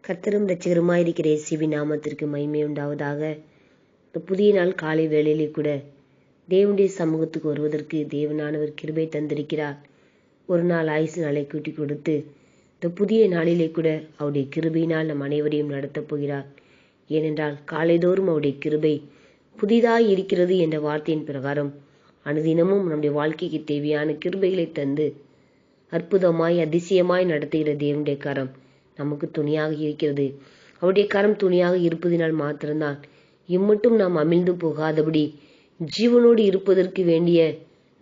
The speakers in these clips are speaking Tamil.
கர்த்தரும் இரட்சகருமாயிருக்கிற இயேசுவின் நாமத்திற்கு மகிமை உண்டாவதாக. இந்த புதிய நாள் காலை வேளையிலே கூட தேவனுடைய சமூகத்துக்கு வருவதற்கு தேவனானவர் கிருபை தந்திருக்கிறார். ஒரு நாள் ஆயுசு நாளை கூட்டி கொடுத்து இந்த புதிய நாளிலே கூட அவருடைய கிருபையினால் நம் அனைவரையும் நடத்தப் போகிறார். ஏனென்றால் காலைதோறும் அவருடைய கிருபை புதிதாய் இருக்கிறது என்ற வார்த்தையின் பிரகாரம் அனுதினமும் நம்முடைய வாழ்க்கைக்கு தேவையான கிருபைகளை தந்து அற்புதமாய் அதிசயமாய் நடத்துகிற தேவனுடைய கரம் நமக்கு துணையாக இருக்கிறது. அவருடைய கரம் துணையாக இருப்பதினால் மாத்திரம்தான் இம்மட்டும் நாம் அமிழ்ந்து போகாதபடி ஜீவனோடு இருப்பதற்கு வேண்டிய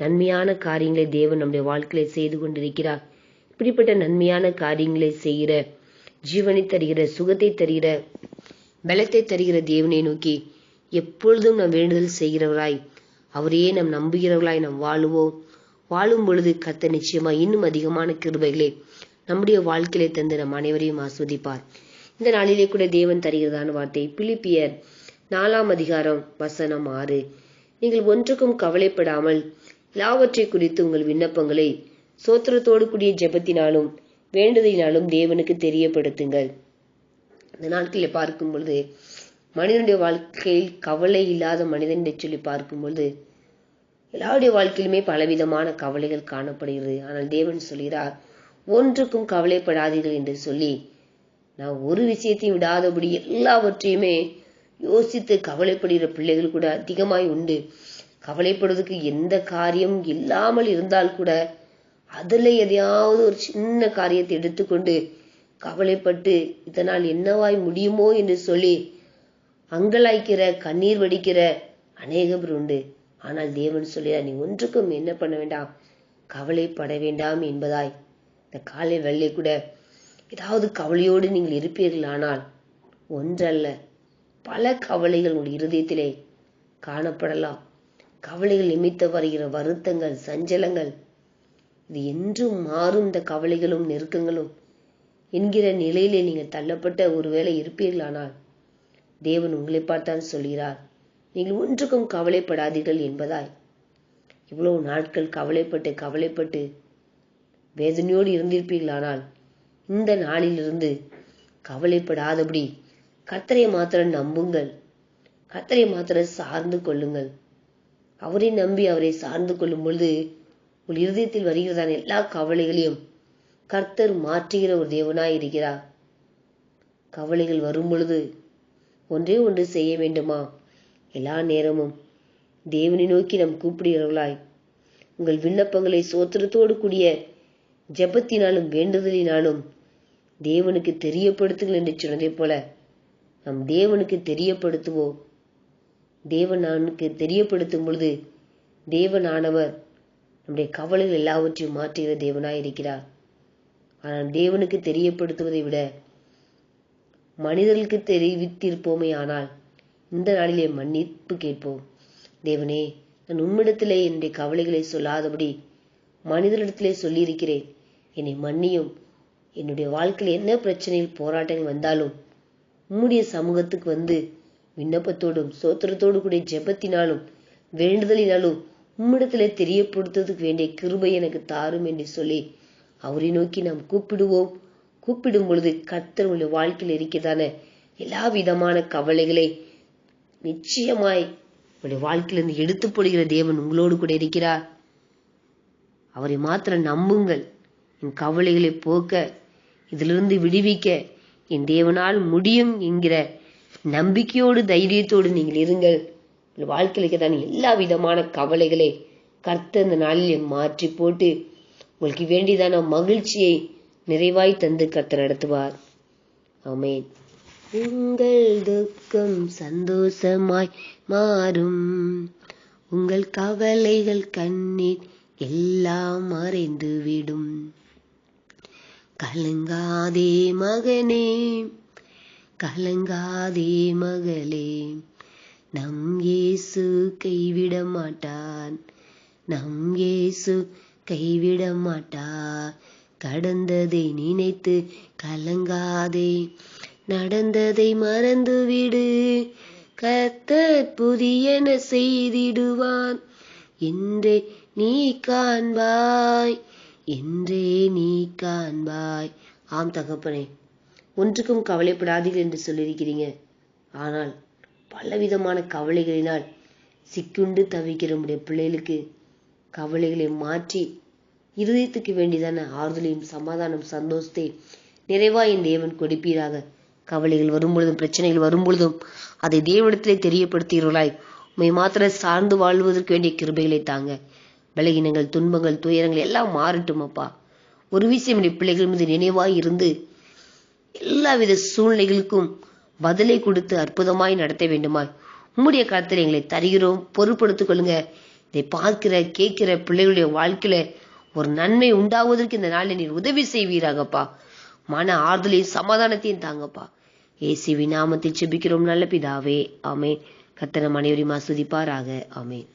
நன்மையான காரியங்களை தேவன் நம்முடைய வாழ்க்கையில செய்து கொண்டிருக்கிறார். இப்படிப்பட்ட நன்மையான காரியங்களை செய்கிற, ஜீவனை தருகிற, சுகத்தை தருகிற, பலத்தை தருகிற தேவனை நோக்கி எப்பொழுதும் நாம் வேண்டுதல் செய்கிறவராய், அவரையே நாம் நம்புகிறவர்களாய் நாம் வாழும் பொழுது கர்த்தர் நிச்சயமா இன்னும் அதிகமான கிருபைகளை நம்முடைய வாழ்க்கையிலே தந்து நம் அனைவரையும் ஆஸ்வதிப்பார். இந்த நாளிலே கூட தேவன் தருகிறதான வார்த்தை பிலிப்பியர் 4:6. நீங்கள் ஒன்றுக்கும் கவலைப்படாமல் எல்லாவற்றை குறித்து உங்கள் விண்ணப்பங்களை சோத்திரத்தோடு கூடிய ஜெபத்தினாலும் வேண்டுதலினாலும் தேவனுக்கு தெரியப்படுத்துங்கள். இந்த நாட்களில் பார்க்கும் பொழுது மனிதனுடைய வாழ்க்கையில் கவலை இல்லாத மனிதன் என்று சொல்லி பார்க்கும் பொழுது எல்லாருடைய வாழ்க்கையிலுமே பலவிதமான கவலைகள் காணப்படுகிறது. ஆனால் தேவன் சொல்கிறார், ஒன்றுக்கும் கவலைப்படாதீர்கள் என்று சொல்லி நான் ஒரு விஷயத்தையும் விடாதபடி எல்லாவற்றையுமே யோசித்து கவலைப்படுகிற பிள்ளைகள் கூட அதிகமாய் உண்டு. கவலைப்படுவதற்கு எந்த காரியம் இல்லாமல் இருந்தால் கூட அதுல எதையாவது ஒரு சின்ன காரியத்தை எடுத்துக்கொண்டு கவலைப்பட்டு இதனால் என்னவாய் முடியுமோ என்று சொல்லி அங்கலாய்க்கிற, கண்ணீர் வடிக்கிற அநேக பேர் உண்டு. ஆனால் தேவன் சொல்கிறார், நீ ஒன்றுக்கும் என்ன பண்ண வேண்டாம், கவலைப்பட வேண்டாம் என்பதாய். இந்த காலை வெள்ளை கூட ஏதாவது கவலையோடு நீங்கள் இருப்பீர்களானால் ஒன்றல்ல பல கவலைகள் உங்கள் இருதயத்திலே காணப்படலாம். கவலைகள் நிமித்த வருகிற வருத்தங்கள், சஞ்சலங்கள், இது என்றும் மாறும். இந்த கவலைகளும் நெருக்கங்களும் என்கிற நிலையிலே நீங்கள் தள்ளப்பட்ட ஒருவேளை இருப்பீர்களானால் தேவன் உங்களை பார்த்தான் சொல்கிறார், நீங்கள் ஒன்றுக்கும் கவலைப்படாதீர்கள் என்பதாய். இவ்வளவு நாட்கள் கவலைப்பட்டு வேதனையோடு இருந்திருப்பீர்களானால் இந்த நாளிலிருந்து கவலைப்படாதபடி கர்த்தரை மாத்திரம் நம்புங்கள், கர்த்தரை மாத்திரம் சார்ந்து கொள்ளுங்கள். அவரை நம்பி அவரை சார்ந்து கொள்ளும் பொழுது உங்கள் இருதயத்தில் வருகிறதான எல்லா கவலைகளையும் கர்த்தர் மாற்றுகிற ஒரு தேவனாய் இருக்கிறார். கவலைகள் வரும் பொழுது ஒன்றே ஒன்று செய்ய வேண்டுமா, எல்லா நேரமும் தேவனை நோக்கி நாம் கூப்பிடுகிறவர்களாய் உங்கள் விண்ணப்பங்களை சோத்திரத்தோடு கூடிய ஜெபத்தினாலும் வேண்டுதலினாலும் தேவனுக்கு தெரியப்படுத்துங்கள் என்று சொன்னதை போல நாம் தேவனுக்கு தெரியப்படுத்துவோம். தேவனுக்கு தெரியப்படுத்தும் பொழுது தேவனானவர் நம்முடைய கவலைகள் எல்லாவற்றையும் மாற்றுகிற தேவனாய் இருக்கிறார். ஆனால் தேவனுக்கு தெரியப்படுத்துவதை விட மனிதர்களுக்கு தெரிவித்திருப்போமே ஆனால் இந்த நாளிலே மன்னிப்பு கேட்போம். தேவனே, நான் உம்மிடத்திலே என்னுடைய கவலைகளை சொல்லாதபடி மனிதரிடத்திலே சொல்லியிருக்கிறேன், என்னை மன்னியும். என்னுடைய வாழ்க்கையில் என்ன பிரச்சனையில் போராட்டங்கள் வந்தாலும் உம்முடைய சமூகத்துக்கு வந்து விண்ணப்பத்தோடும் சோத்திரத்தோடு கூடிய ஜெபத்தினாலும் வேண்டுதலினாலும் உம்மிடத்திலே தெரியப்படுத்துவதற்கு வேண்டிய கிருபை எனக்கு தாரும் என்று சொல்லி அவரை நோக்கி நாம் கூப்பிடுவோம். கூப்பிடும் பொழுது கர்த்தர் உள்ள வாழ்க்கையில் இருக்கிறதான எல்லா விதமான கவலைகளை நிச்சயமாய் உங்களுடைய வாழ்க்கையிலிருந்து எடுத்து போடுகிற தேவன் உங்களோடு கூட இருக்கிறார். அவரை மாத்திரம் நம்புங்கள். என் கவலைகளை போக்க, இதிலிருந்து விடுவிக்க என் தேவனால் முடியும் என்கிற நம்பிக்கையோடு தைரியத்தோடு நீங்கள் இருங்கள். உங்கள் வாழ்க்கையில தான் எல்லா விதமான கவலைகளை கர்த்தர் இந்த நாளிலே மாற்றி போட்டு உங்களுக்கு வேண்டியதான மகிழ்ச்சியை நிறைவாய் தந்து கர்த்தர் நடத்துவார். ஆமென். உங்கள் துக்கம் சந்தோஷமாய் மாறும், உங்கள் கவலைகள் கண்ணீர் எல்லாம் மறைந்து விடும். கலங்காதே மகனே, கலங்காதே மகளே, நம் இயேசு கைவிட மாட்டான், நம் இயேசு கைவிட மாட்டார். கடந்ததை நினைத்து கலங்காதே, நடந்ததை மறந்துவிடு. கர்த்தர் புதியன செய்திடுவான், என்றே நீ காண்பாய், என்றே நீ காண்பாய். ஆம் தகப்பனே, ஒன்றுக்கும் கவலைப்படாதீர்கள் என்று சொல்லியிருக்கிறீங்க. ஆனால் பலவிதமான கவலைகளினால் சிக்குண்டு தவிக்கிற நம்முடைய பிள்ளைகளுக்கு கவலைகளை மாற்றி இருதயத்துக்கு வேண்டியதான ஆறுதலையும் சமாதானம் சந்தோஷத்தை நிறைவா என் தேவன் கொடுப்பீராக. கவலைகள் வரும்பொழுதும் பிரச்சனைகள் வரும்பொழுதும் அதை தேவனிடத்திலே தெரியப்படுத்துகிறவர்களாய் உண்மை மாத்திர சார்ந்து வாழ்வதற்கு வேண்டிய கிருபைகளை தாங்க. பலகீனங்கள், துன்பங்கள், துயரங்கள் எல்லாம் மாறட்டும் அப்பா. ஒரு விஷயம் என்னுடைய பிள்ளைகள் மீது நினைவாய் இருந்து எல்லாவித சூழ்நிலைகளுக்கும் பதிலை கொடுத்து அற்புதமாய் நடத்த வேண்டுமாய் உம்முடைய காலத்தில் எங்களை தருகிறோம். பொறுப்படுத்திக் கொள்ளுங்க. இதை பார்க்கிற கேட்கிற பிள்ளைகளுடைய வாழ்க்கையில ஒரு நன்மை உண்டாவதற்கு இந்த நாளில் நீர் உதவி செய்வீராகப்பா. மன ஆறுதலையும் சமாதானத்தையும் தாங்கப்பா. இயேசுவின் நாமத்தில் ஜெபிக்கிறோம் நல்ல பிதாவே, ஆமென். கர்த்தர் நம் அனைவரையும் ஆசீர்வதிப்பாராக. ஆமென்.